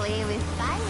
play with fire.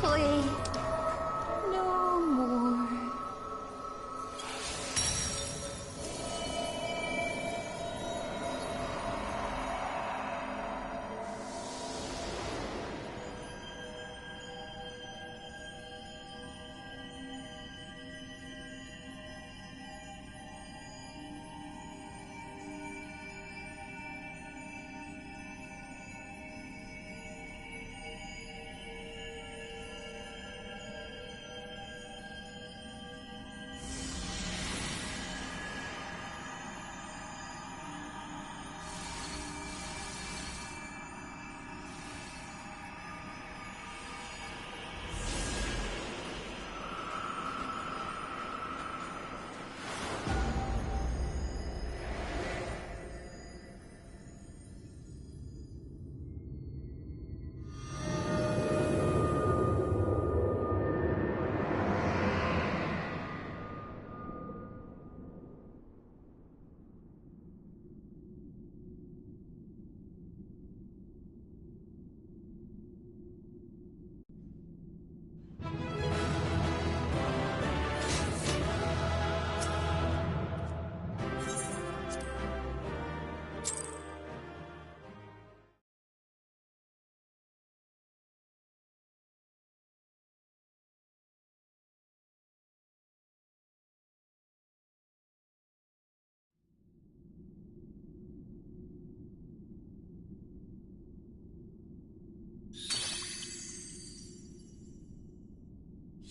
play no more.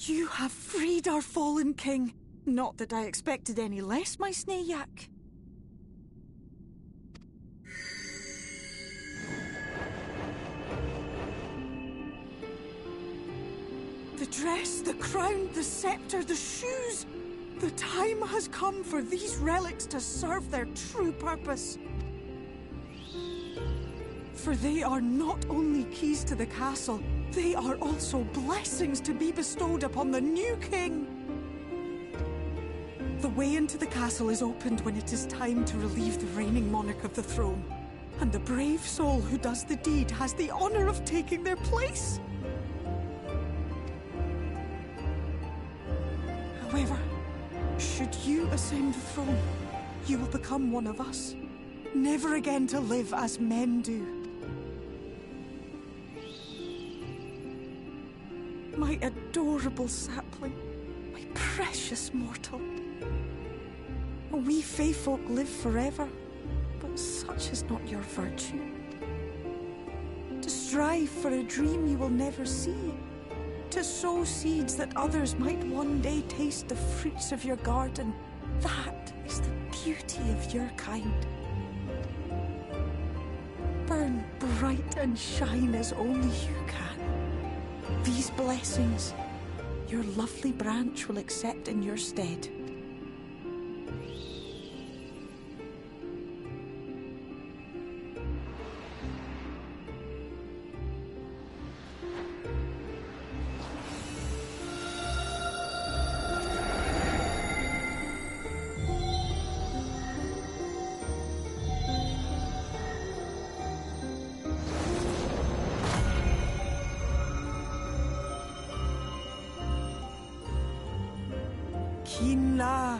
You have freed our fallen king. Not that I expected any less, my Snayak. The dress, the crown, the scepter, the shoes. The time has come for these relics to serve their true purpose. For they are not only keys to the castle, they are also blessings to be bestowed upon the new king. The way into the castle is opened when it is time to relieve the reigning monarch of the throne. And the brave soul who does the deed has the honor of taking their place. However, should you ascend the throne, you will become one of us, never again to live as men do. My adorable sapling, my precious mortal. We Fae folk live forever, but such is not your virtue. To strive for a dream you will never see, to sow seeds that others might one day taste the fruits of your garden, that is the beauty of your kind. Burn bright and shine as only you can. These blessings, your lovely branch will accept in your stead. Kinla,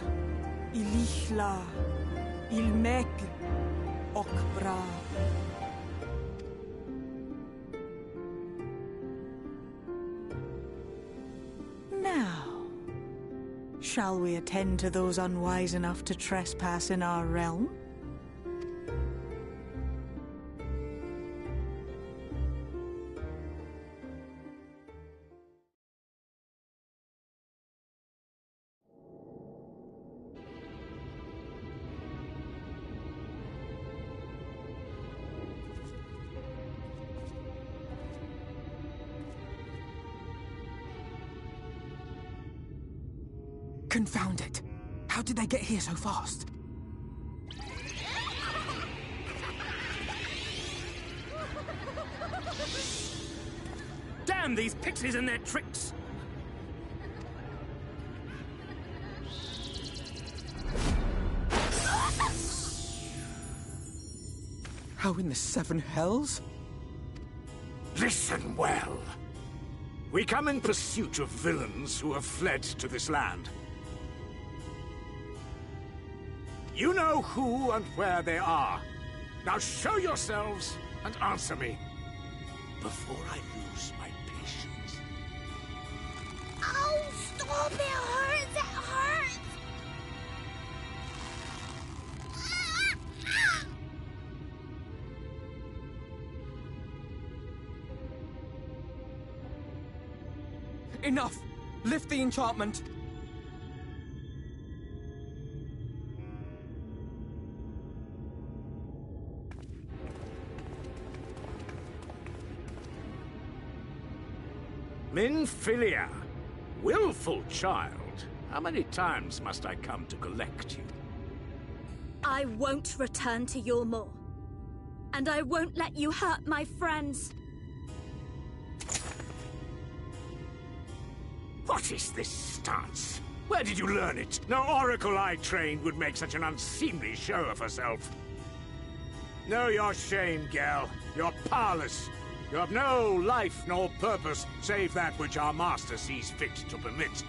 Ilishla, Ilmek, Okbra. Now, shall we attend to those unwise enough to trespass in our realm? Confound it! How did they get here so fast? Damn these pixies and their tricks! How in the seven hells? Listen well. We come in pursuit of villains who have fled to this land. You know who and where they are. Now show yourselves and answer me before I lose my patience. Oh, stop! It hurts! It hurts! Enough! Lift the enchantment! Minfilia, willful child. How many times must I come to collect you? I won't return to your moor. And I won't let you hurt my friends. What is this stance? Where did you learn it? No oracle I trained would make such an unseemly show of herself. Know your shame, gal. You're powerless. You have no life nor purpose, save that which our master sees fit to permit.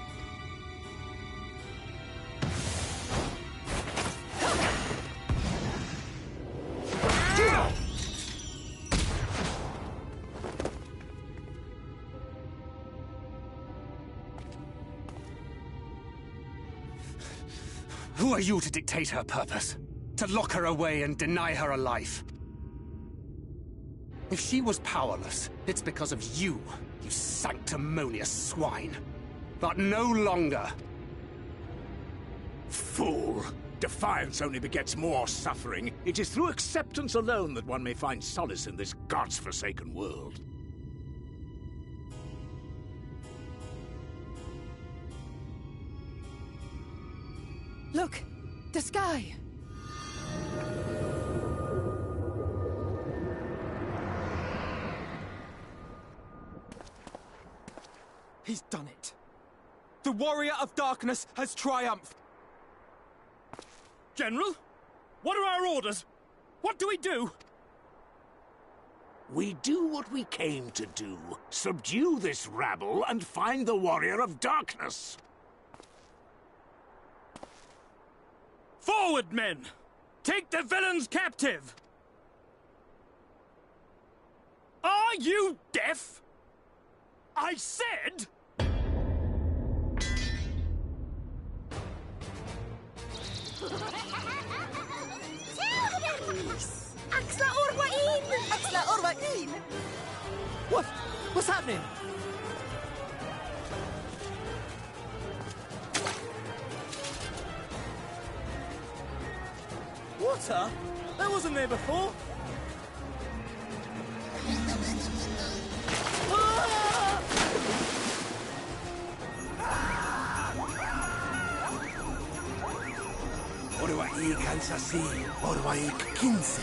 Who are you to dictate her purpose? To lock her away and deny her a life? If she was powerless, it's because of you, you sanctimonious swine. But no longer. Fool! Defiance only begets more suffering. It is through acceptance alone that one may find solace in this god's-forsaken world. Look! The sky! He's done it. The Warrior of Darkness has triumphed. General? What are our orders? What do we do? We do what we came to do. Subdue this rabble and find the Warrior of Darkness. Forward, men! Take the villains captive! Are you deaf? I said... Axla Orwain! Axla Orwain! What? What's happening? Water? That wasn't there before. Orwaik Kansasi, Orwaik Kinsi.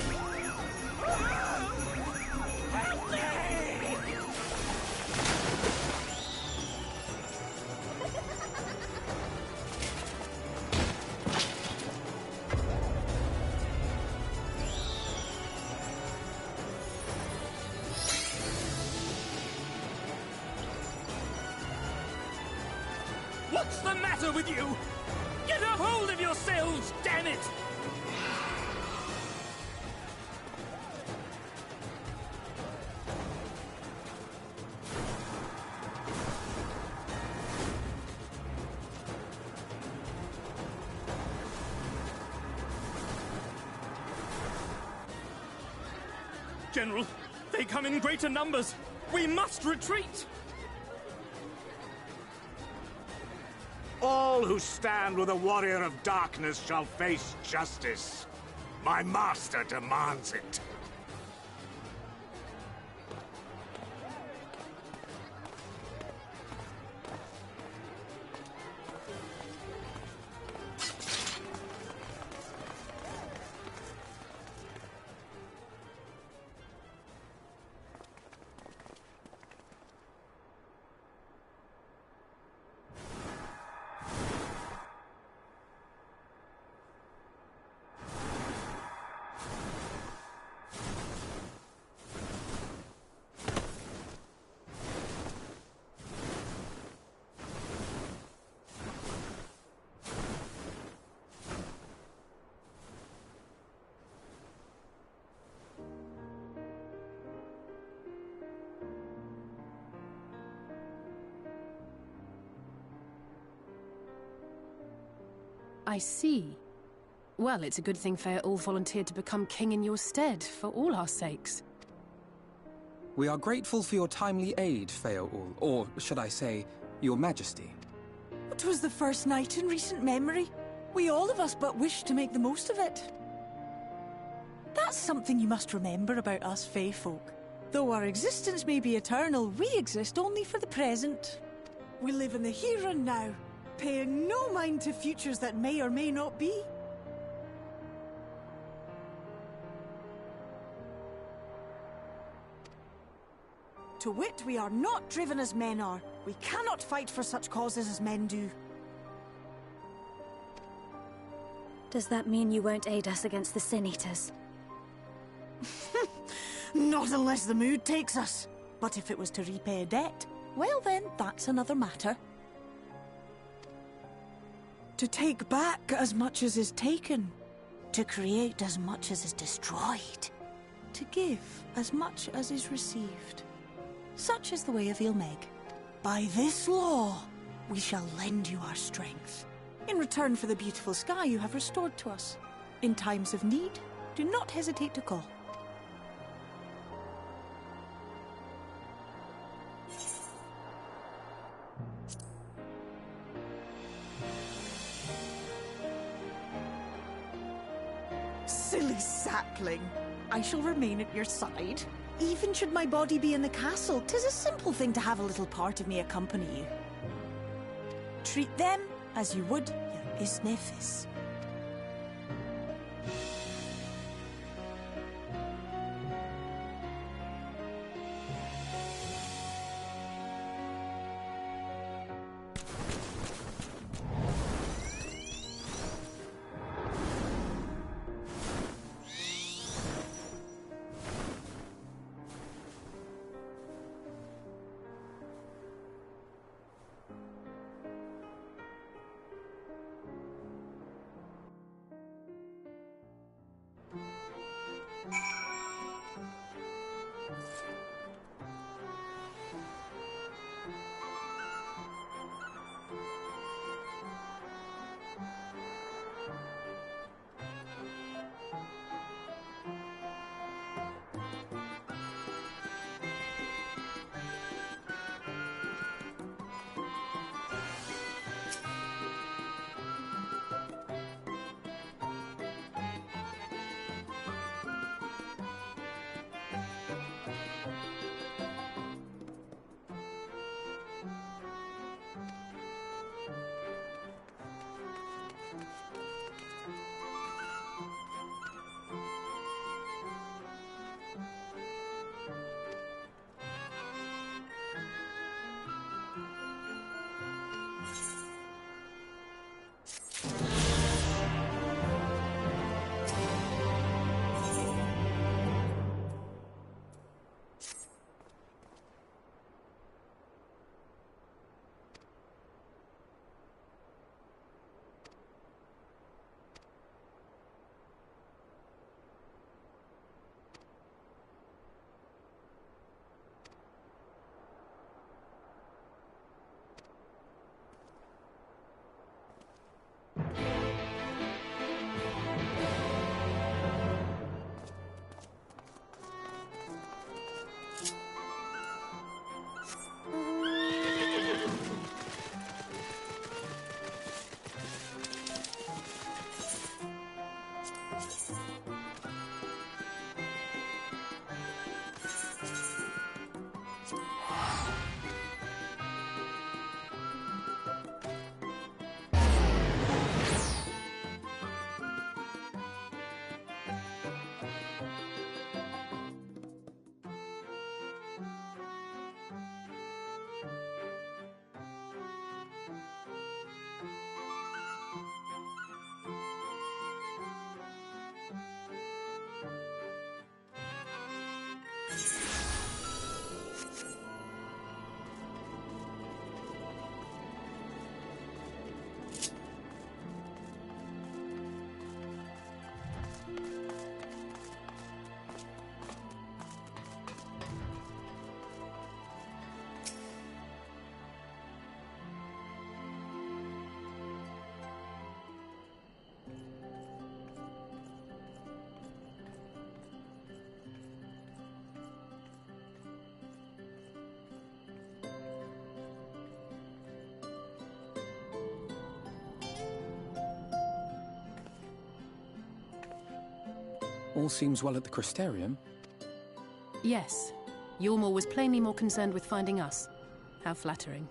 What's the matter with you? Get a hold of yourselves, damn it! General, they come in greater numbers. We must retreat! All who stand with a Warrior of Darkness shall face justice. My master demands it. I see. Well, it's a good thing Feaul volunteered to become king in your stead, for all our sakes. We are grateful for your timely aid, Feaul, or should I say, your majesty. It was the first night in recent memory. We all of us but wished to make the most of it. That's something you must remember about us Fae folk. Though our existence may be eternal, we exist only for the present. We live in the here and now, paying no mind to futures that may or may not be. To wit, we are not driven as men are. We cannot fight for such causes as men do. Does that mean you won't aid us against the Sin Eaters? Not unless the mood takes us. But if it was to repay a debt, well then, that's another matter. To take back as much as is taken. To create as much as is destroyed. To give as much as is received. Such is the way of Ilmeg. By this law, we shall lend you our strength. In return for the beautiful sky you have restored to us. In times of need, do not hesitate to call. Silly sapling. I shall remain at your side. Even should my body be in the castle, 'tis a simple thing to have a little part of me accompany you. Treat them as you would your Isnefis. All seems well at the Crystarium. Yes. Ylmor was plainly more concerned with finding us. How flattering.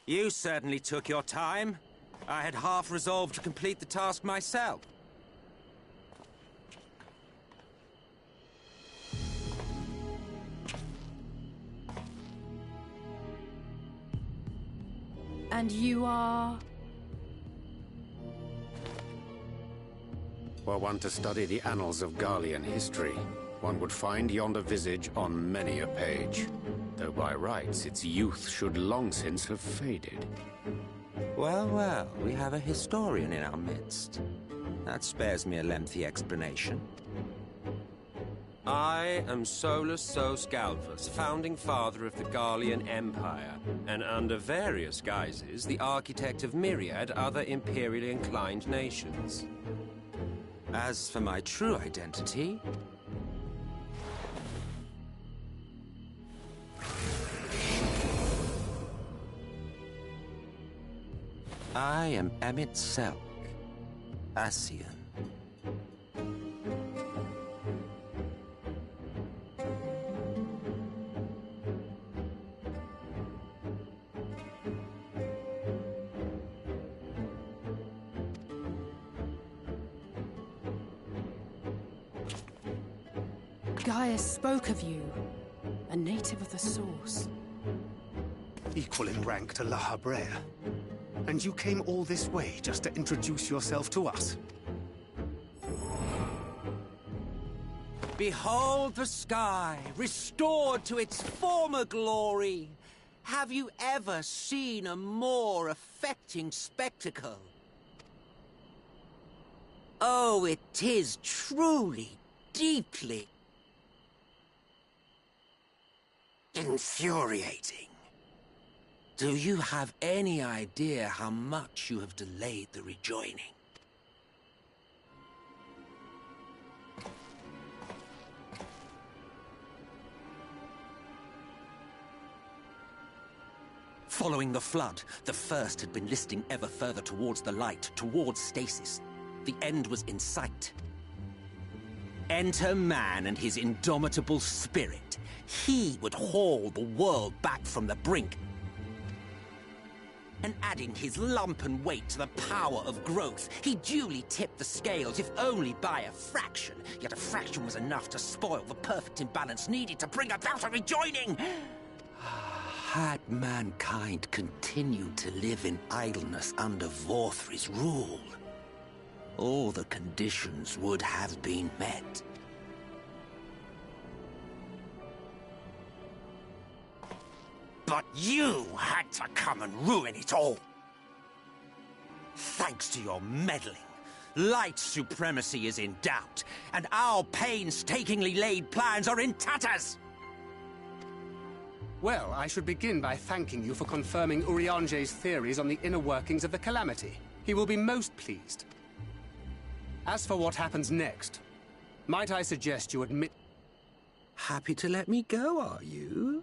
You certainly took your time. I had half resolved to complete the task myself. And you are... Were one to study the annals of Garlean history, one would find yonder visage on many a page. Though by rights its youth should long since have faded. Well, well, we have a historian in our midst. That spares me a lengthy explanation. I am Solus Sos Galvus, founding father of the Garlean Empire, and under various guises, the architect of myriad other imperially inclined nations. As for my true identity... I am Emmett Selk, Ascian. Gaius spoke of you, a native of the Source. Equal in rank to La Habrea. And you came all this way just to introduce yourself to us? Behold the sky, restored to its former glory. Have you ever seen a more affecting spectacle? Oh, it is truly, deeply infuriating. Do you have any idea how much you have delayed the rejoining? Following the flood, the First had been listing ever further towards the light, towards stasis. The end was in sight. Enter man and his indomitable spirit. He would haul the world back from the brink. And adding his lumpen weight to the power of growth, he duly tipped the scales, if only by a fraction. Yet a fraction was enough to spoil the perfect imbalance needed to bring about a rejoining. Had mankind continued to live in idleness under Vorthri's rule, all the conditions would have been met. But you had to come and ruin it all. Thanks to your meddling, light supremacy is in doubt, and our painstakingly laid plans are in tatters! Well, I should begin by thanking you for confirming Urianger's theories on the inner workings of the Calamity. He will be most pleased. As for what happens next, might I suggest you admit... Happy to let me go, are you?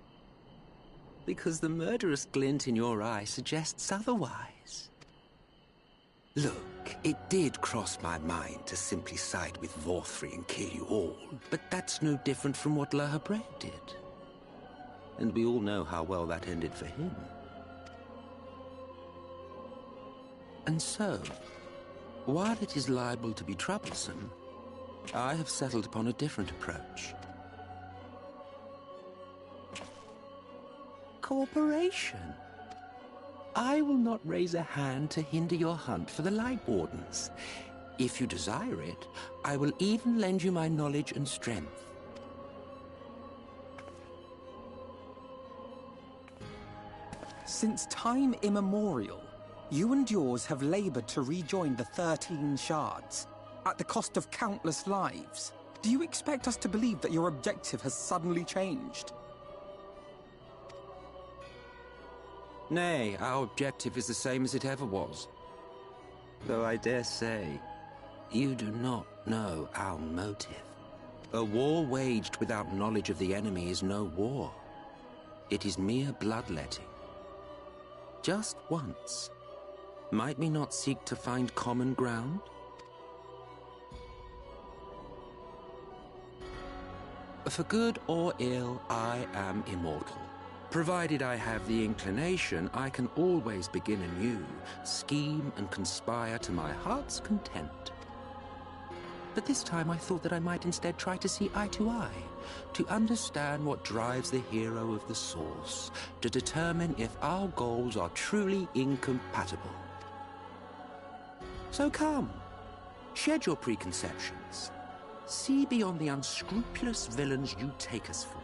Because the murderous glint in your eye suggests otherwise. Look, it did cross my mind to simply side with Vorthri and kill you all, but that's no different from what La Habrea did. And we all know how well that ended for him. And so, while it is liable to be troublesome, I have settled upon a different approach. Cooperation. I will not raise a hand to hinder your hunt for the Light Wardens. If you desire it, I will even lend you my knowledge and strength. Since time immemorial, you and yours have labored to rejoin the 13 shards, at the cost of countless lives. Do you expect us to believe that your objective has suddenly changed? Nay, our objective is the same as it ever was. Though I dare say, you do not know our motive. A war waged without knowledge of the enemy is no war. It is mere bloodletting. Just once. Might we not seek to find common ground? For good or ill, I am immortal. Provided I have the inclination, I can always begin anew, scheme and conspire to my heart's content. But this time I thought that I might instead try to see eye to eye, to understand what drives the hero of the source, to determine if our goals are truly incompatible. So come, shed your preconceptions. See beyond the unscrupulous villains you take us for.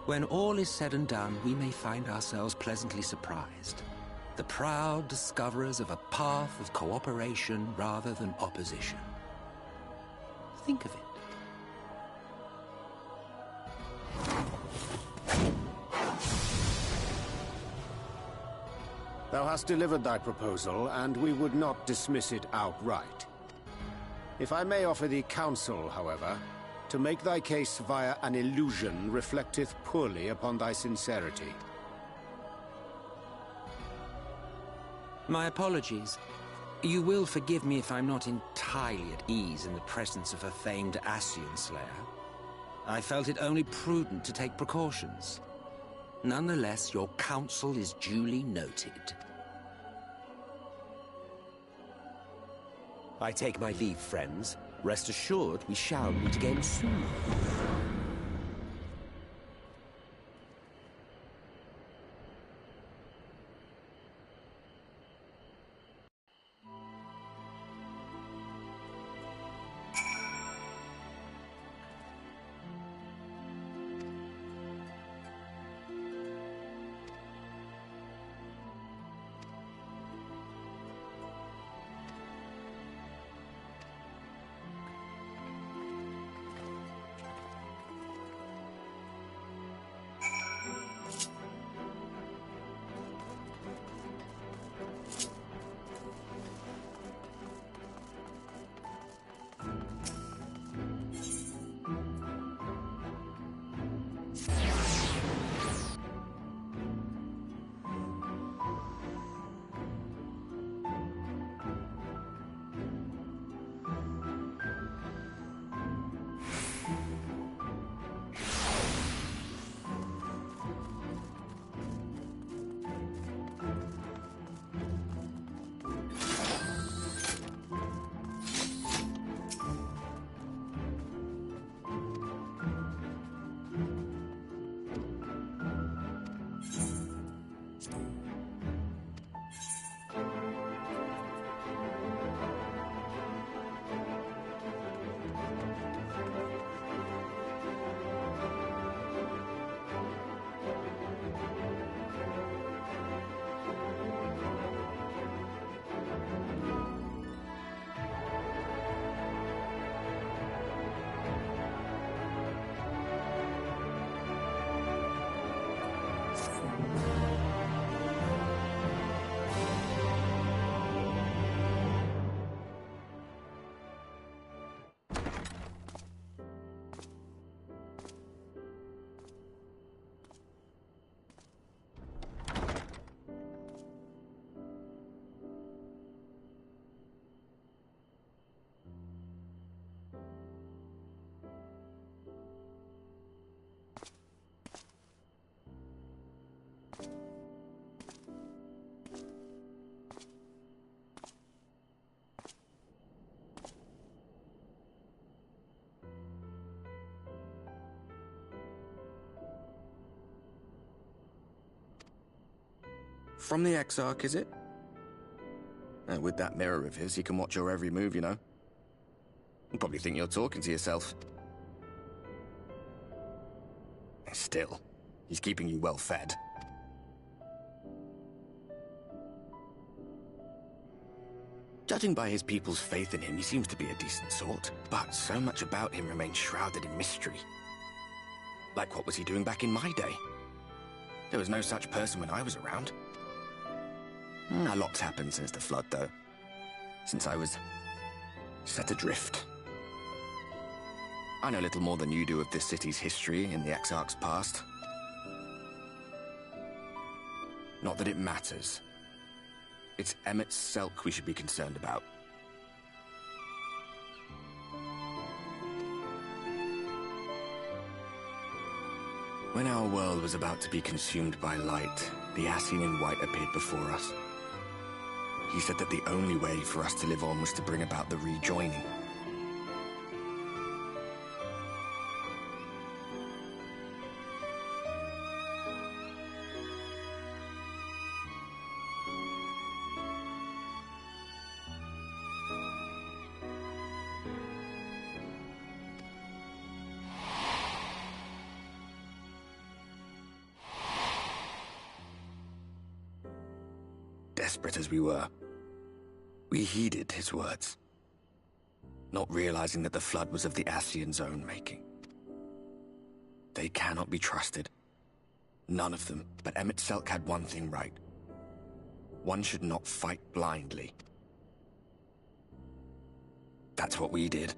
When all is said and done, we may find ourselves pleasantly surprised. The proud discoverers of a path of cooperation rather than opposition. Think of it. Thou hast delivered thy proposal, and we would not dismiss it outright. If I may offer thee counsel, however, to make thy case via an illusion reflecteth poorly upon thy sincerity. My apologies. You will forgive me if I'm not entirely at ease in the presence of a famed Ascian Slayer. I felt it only prudent to take precautions. Nonetheless, your counsel is duly noted. I take my leave, friends. Rest assured, we shall meet again soon. From the Exarch, is it? With that mirror of his, he can watch your every move, you know. He'll probably think you're talking to yourself. Still, he's keeping you well fed. Judging by his people's faith in him, he seems to be a decent sort. But so much about him remains shrouded in mystery. Like, what was he doing back in my day? There was no such person when I was around. A lot's happened since the Flood, though. Since I was set adrift. I know little more than you do of this city's history in the Exarch's past. Not that it matters. It's Emmet Selk we should be concerned about. When our world was about to be consumed by light, the Ascian in white appeared before us. He said that the only way for us to live on was to bring about the rejoining. Desperate as we were, we heeded his words, not realizing that the flood was of the Ascian's own making. They cannot be trusted. None of them. But Emmet Selk had one thing right. One should not fight blindly. That's what we did.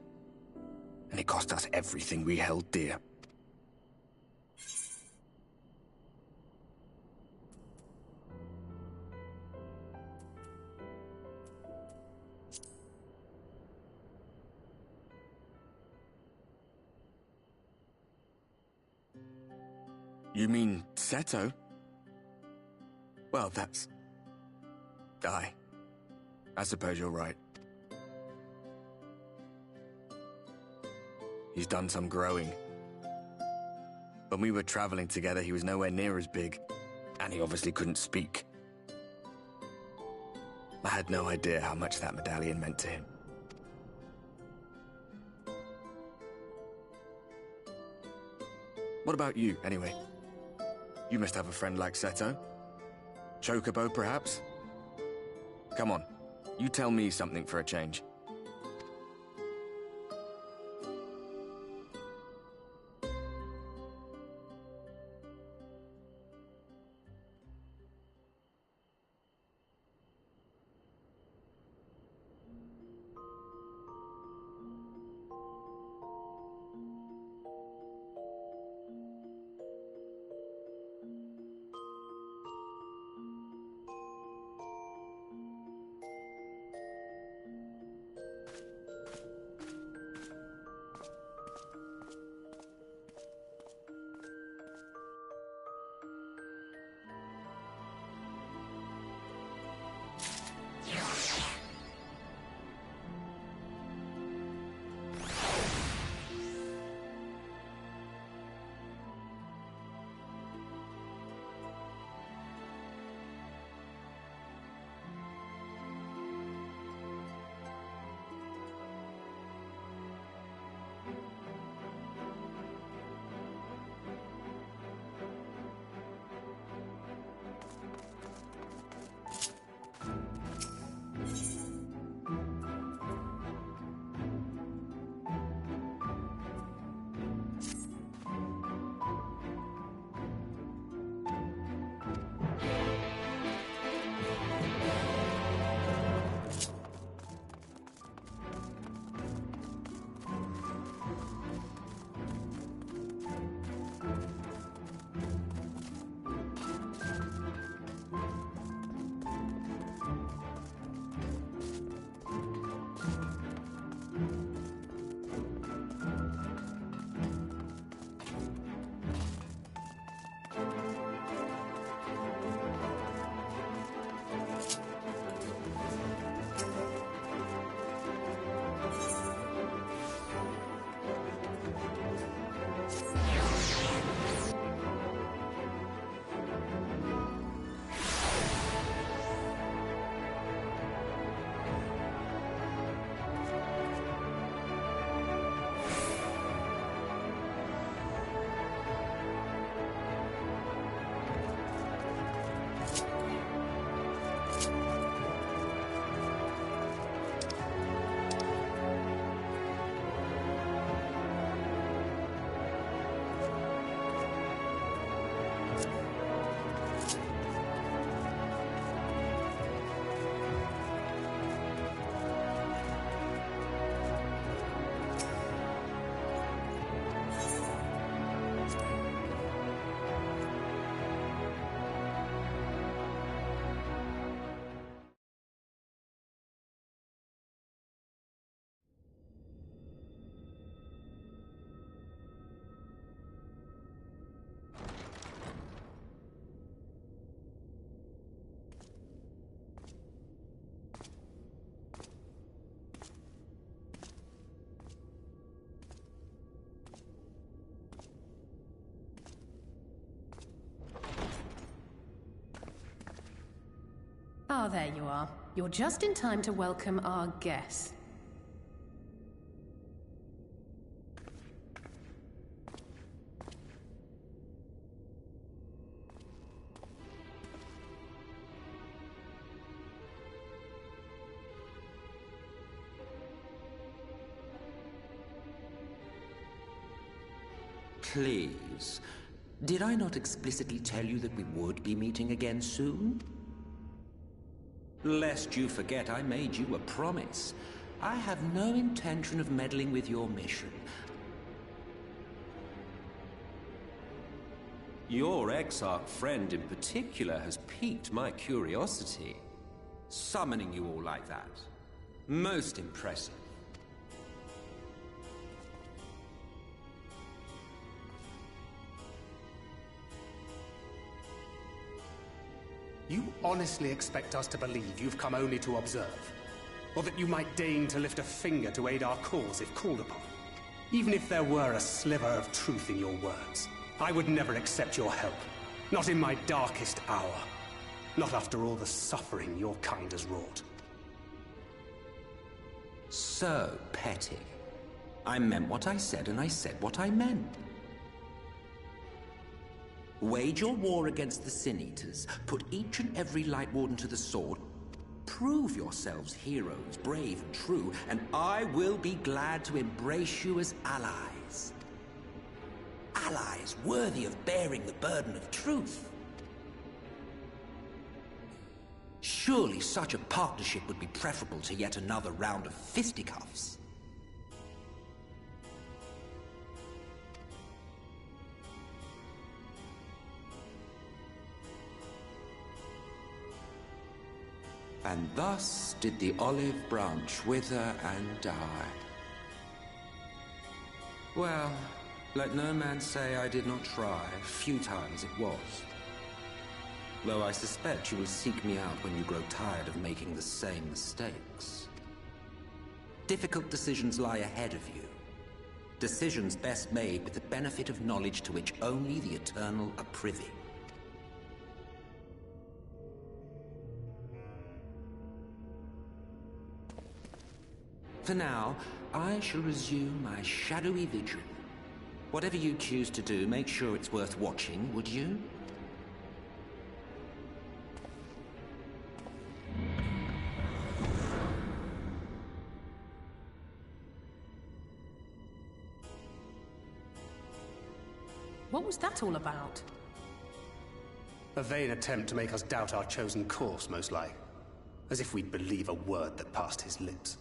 And it cost us everything we held dear. You mean Seto? Well, that's... I suppose you're right. He's done some growing. When we were traveling together, he was nowhere near as big, and he obviously couldn't speak. I had no idea how much that medallion meant to him. What about you, anyway? You must have a friend like Seto. Chocobo, perhaps? Come on, you tell me something for a change. Ah, there you are. You're just in time to welcome our guests. Please. Did I not explicitly tell you that we would be meeting again soon? Lest you forget, I made you a promise. I have no intention of meddling with your mission. Your Exarch friend in particular has piqued my curiosity. Summoning you all like that. Most impressive. You honestly expect us to believe you've come only to observe? Or that you might deign to lift a finger to aid our cause if called upon? Even if there were a sliver of truth in your words, I would never accept your help. Not in my darkest hour. Not after all the suffering your kind has wrought. So petty. I meant what I said, and I said what I meant. Wage your war against the Sin Eaters, put each and every Light Warden to the sword, prove yourselves heroes, brave and true, and I will be glad to embrace you as allies. Allies worthy of bearing the burden of truth. Surely such a partnership would be preferable to yet another round of fisticuffs. And thus did the olive branch wither and die. Well, let no man say I did not try, futile as it was. Though I suspect you will seek me out when you grow tired of making the same mistakes. Difficult decisions lie ahead of you. Decisions best made with the benefit of knowledge to which only the Eternal are privy. For now, I shall resume my shadowy vigil. Whatever you choose to do, make sure it's worth watching, would you? What was that all about? A vain attempt to make us doubt our chosen course, most like. As if we'd believe a word that passed his lips.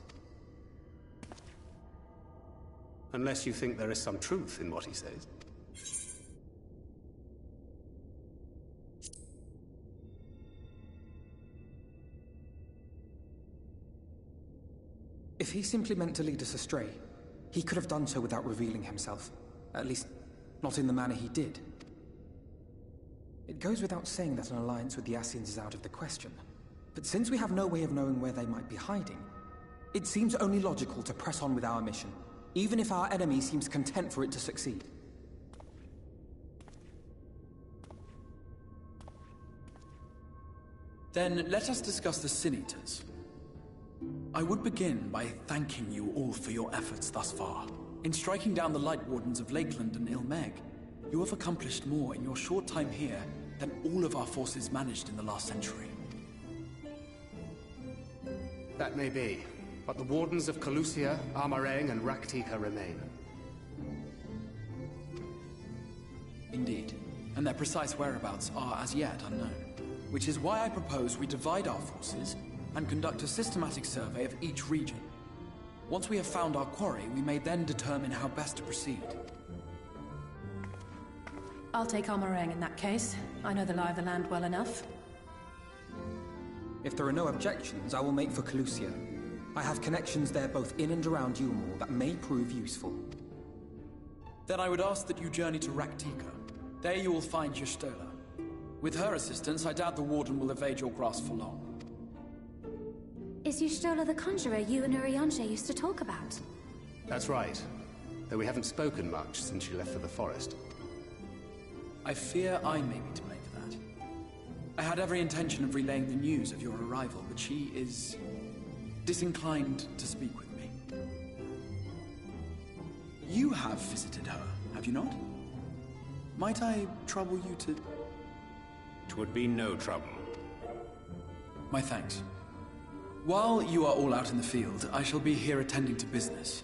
Unless you think there is some truth in what he says. If he simply meant to lead us astray, he could have done so without revealing himself. At least, not in the manner he did. It goes without saying that an alliance with the Ascians is out of the question. But since we have no way of knowing where they might be hiding, it seems only logical to press on with our mission, even if our enemy seems content for it to succeed. Then let us discuss the Sin Eaters. I would begin by thanking you all for your efforts thus far. In striking down the Light Wardens of Lakeland and Ilmeg, you have accomplished more in your short time here than all of our forces managed in the last century. That may be, but the Wardens of Calusia, Armarang, and Raktika remain. Indeed, and their precise whereabouts are as yet unknown. Which is why I propose we divide our forces and conduct a systematic survey of each region. Once we have found our quarry, we may then determine how best to proceed. I'll take Armarang in that case. I know the lie of the land well enough. If there are no objections, I will make for Calusia. I have connections there both in and around Yulmore that may prove useful. Then I would ask that you journey to Raktika. There you will find Y'shtola. With her assistance, I doubt the Warden will evade your grasp for long. Is Y'shtola the conjurer you and Urianger used to talk about? That's right. Though we haven't spoken much since she left for the forest. I fear I may be to blame for that. I had every intention of relaying the news of your arrival, but she is disinclined to speak with me. You have visited her, have you not? Might I trouble you to... 'Twould be no trouble. My thanks. While you are all out in the field, I shall be here attending to business.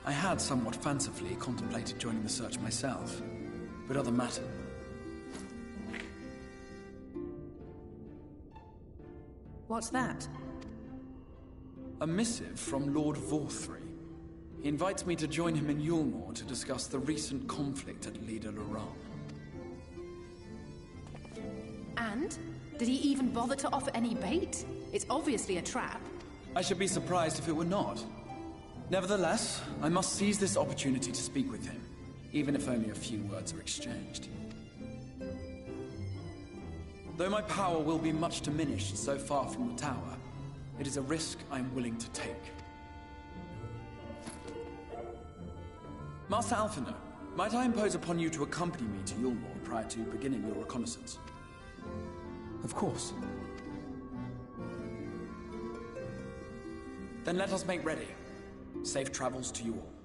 I had somewhat fancifully contemplated joining the search myself, but other matters... What's that? A missive from Lord Vorthry. He invites me to join him in Yulmore to discuss the recent conflict at Lida Luran. And? Did he even bother to offer any bait? It's obviously a trap. I should be surprised if it were not. Nevertheless, I must seize this opportunity to speak with him, even if only a few words are exchanged. Though my power will be much diminished so far from the tower, it is a risk I am willing to take. Master Alphinaud, might I impose upon you to accompany me to Yulmore prior to beginning your reconnaissance? Of course. Then let us make ready. Safe travels to you all.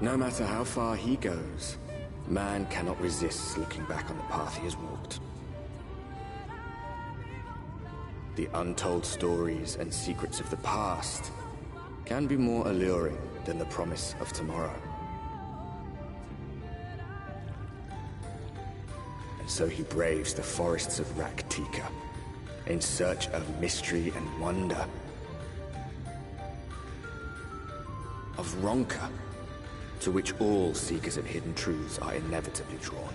No matter how far he goes, man cannot resist looking back on the path he has walked. The untold stories and secrets of the past can be more alluring than the promise of tomorrow. And so he braves the forests of Raktika in search of mystery and wonder. Of Ronka, to which all seekers of hidden truths are inevitably drawn.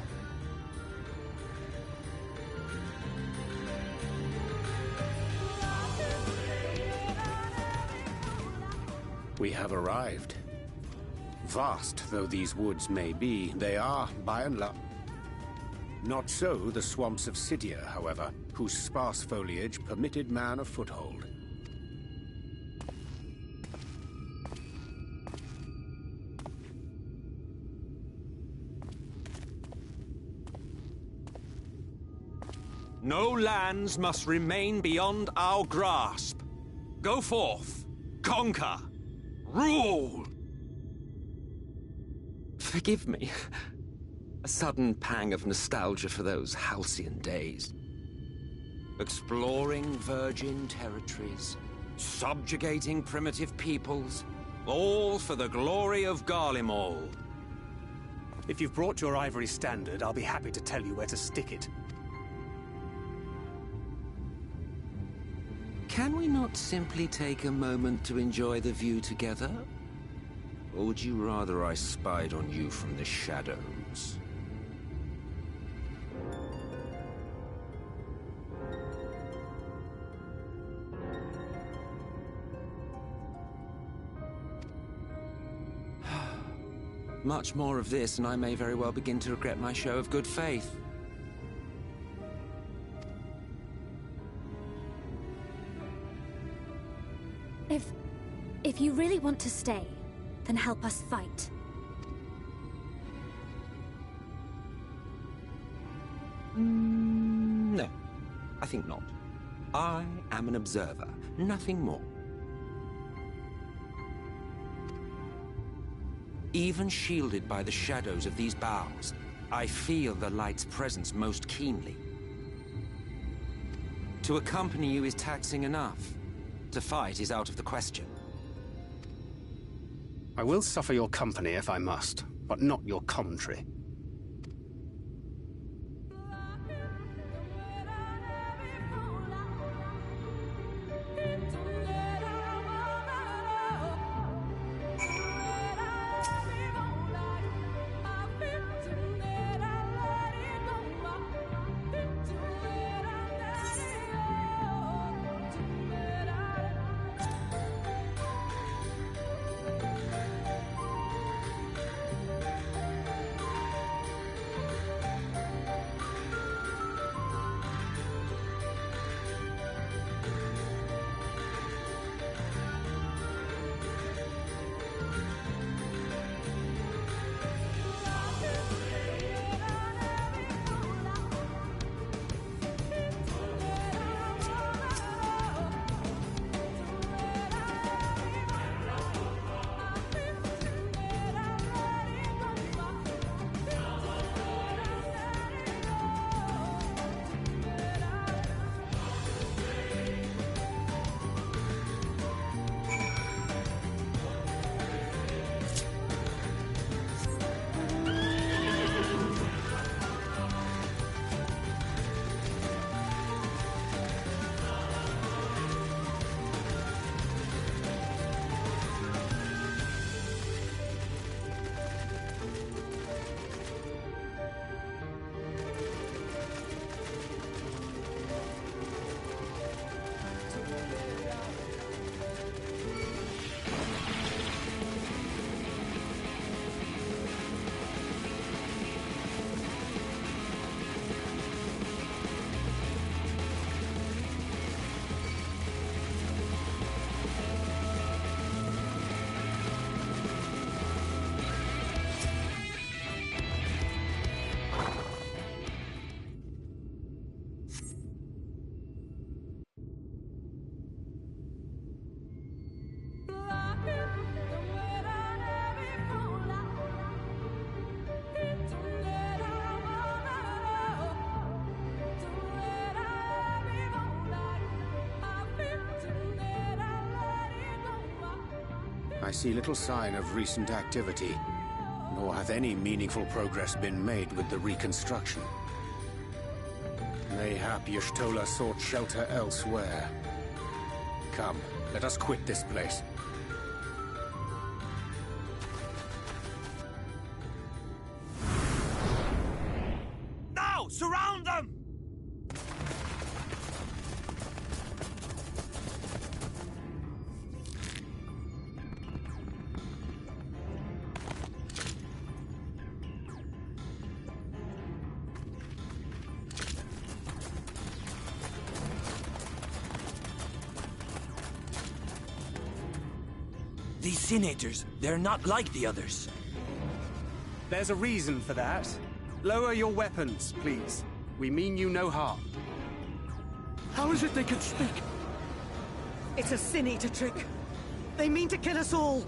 We have arrived. Vast though these woods may be, they are, by and large. Not so the swamps of Sidia, however, whose sparse foliage permitted man a foothold. No lands must remain beyond our grasp. Go forth, conquer, rule! Forgive me. A sudden pang of nostalgia for those halcyon days. Exploring virgin territories, subjugating primitive peoples, all for the glory of Garlemald. If you've brought your ivory standard, I'll be happy to tell you where to stick it. Can we not simply take a moment to enjoy the view together? Or would you rather I spied on you from the shadows? Much more of this, and I may very well begin to regret my show of good faith. If you really want to stay, then help us fight. No, I think not. I am an observer, nothing more. Even shielded by the shadows of these boughs, I feel the light's presence most keenly. To accompany you is taxing enough. To fight is out of the question. I will suffer your company if I must, but not your commentary. I see little sign of recent activity, nor hath any meaningful progress been made with the reconstruction. Mayhap Y'shtola sought shelter elsewhere. Come, let us quit this place. Now! Surround them! These senators, they're not like the others. There's a reason for that. Lower your weapons, please. We mean you no harm. How is it they can speak? It's a Sin Eater trick. They mean to kill us all.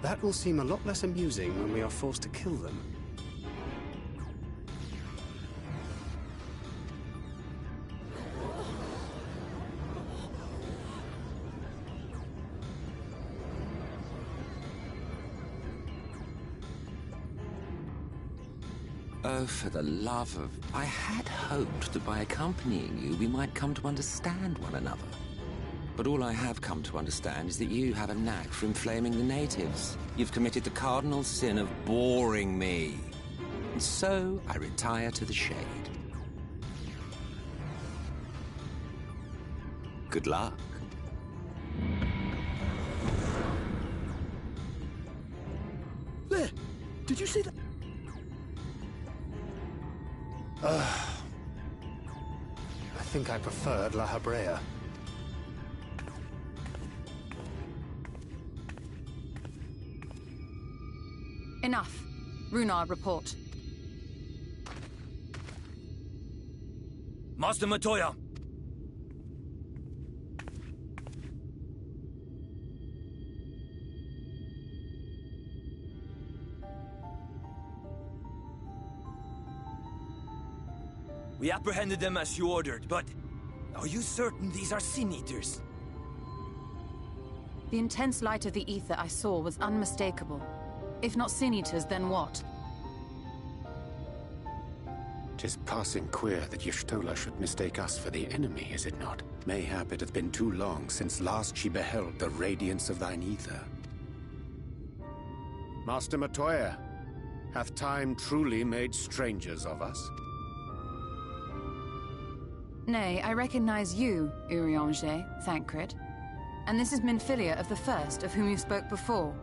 That will seem a lot less amusing when we are forced to kill them. Oh, for the love of... I had hoped that by accompanying you, we might come to understand one another. But all I have come to understand is that you have a knack for inflaming the natives. You've committed the cardinal sin of boring me. And so, I retire to the shade. Good luck. There! Did you see that? I think I preferred La Habrea. Enough. Runar, report. Master Matoya! We apprehended them as you ordered, but are you certain these are Sin Eaters? The intense light of the ether I saw was unmistakable. If not Sin Eaters, then what? 'Tis passing queer that Y'shtola should mistake us for the enemy, is it not? Mayhap it hath been too long since last she beheld the radiance of thine ether. Master Matoya, hath time truly made strangers of us? Nay, I recognize you, Urianger, Thancred. And this is Minfilia of the First, of whom you spoke before.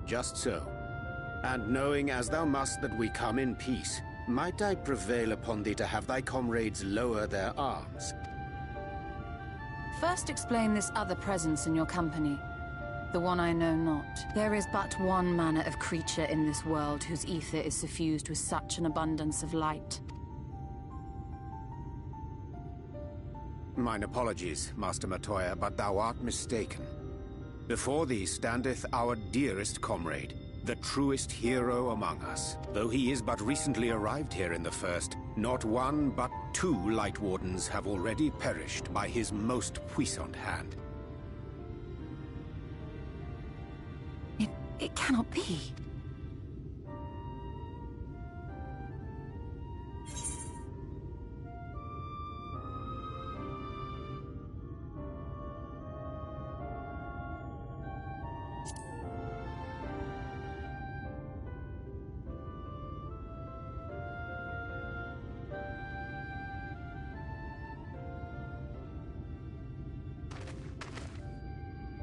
Just so. And knowing as thou must that we come in peace, might I prevail upon thee to have thy comrades lower their arms? First explain this other presence in your company. The one I know not. There is but one manner of creature in this world whose ether is suffused with such an abundance of light. Mine apologies, Master Matoya, but thou art mistaken. Before thee standeth our dearest comrade, the truest hero among us. Though he is but recently arrived here in the First, not one but 2 Light Wardens have already perished by his most puissant hand. It cannot be.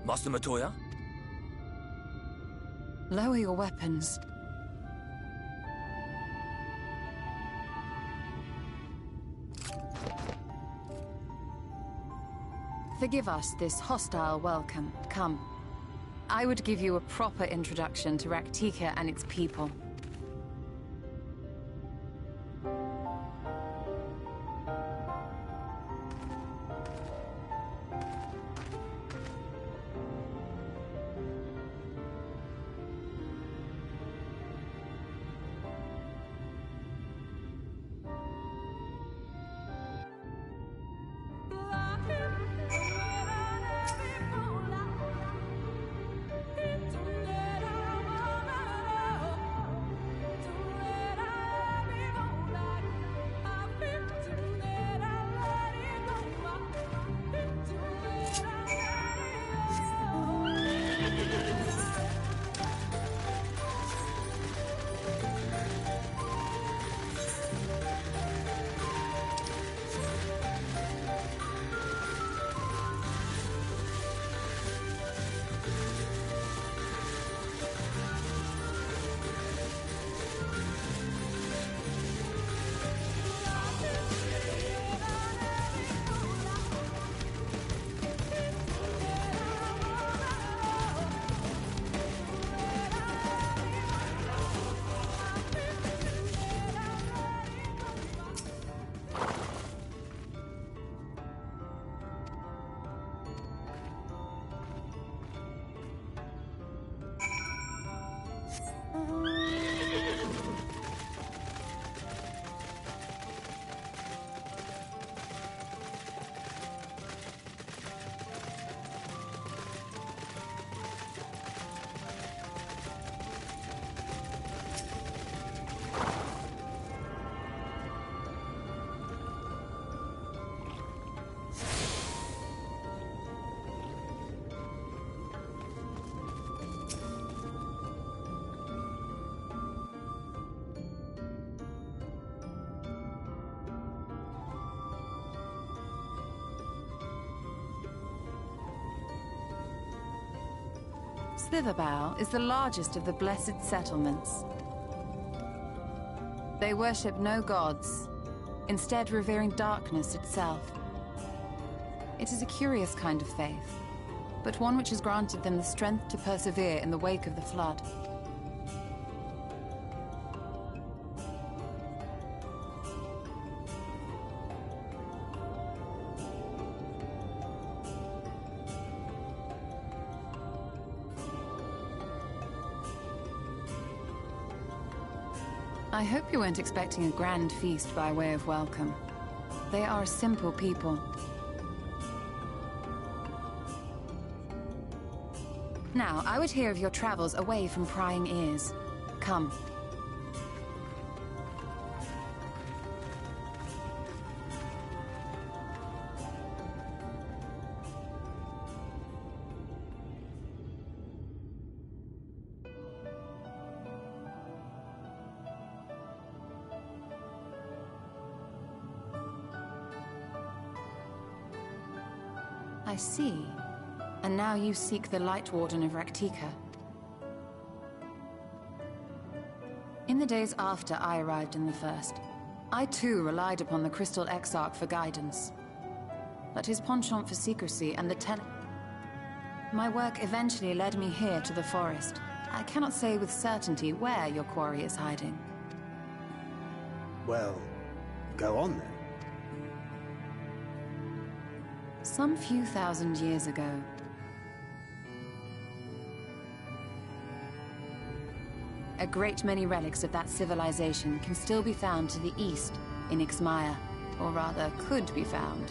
Master Matoya? Lower your weapons. Forgive us this hostile welcome. Come. I would give you a proper introduction to Raktika and its people. Slitherbow is the largest of the blessed settlements. They worship no gods, instead revering darkness itself. It is a curious kind of faith, but one which has granted them the strength to persevere in the wake of the Flood. I hope you weren't expecting a grand feast by way of welcome. They are simple people. Now, I would hear of your travels away from prying ears. Come. I see. And now you seek the Light Warden of Raktika. In the days after I arrived in the First, I too relied upon the Crystal Exarch for guidance. But his penchant for secrecy and the my work eventually led me here to the forest. I cannot say with certainty where your quarry is hiding. Well, go on then. Some few thousand years ago, a great many relics of that civilization can still be found to the east in Ixmaya, or rather, could be found.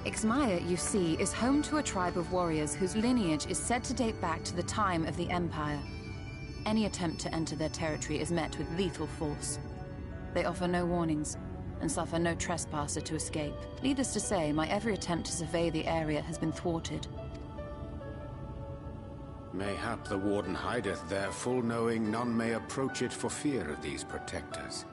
Ixmaya, you see, is home to a tribe of warriors whose lineage is said to date back to the time of the Empire. Any attempt to enter their territory is met with lethal force. They offer no warnings, and suffer no trespasser to escape. Needless to say, my every attempt to survey the area has been thwarted. Mayhap the Warden hideth there, full knowing none may approach it for fear of these protectors.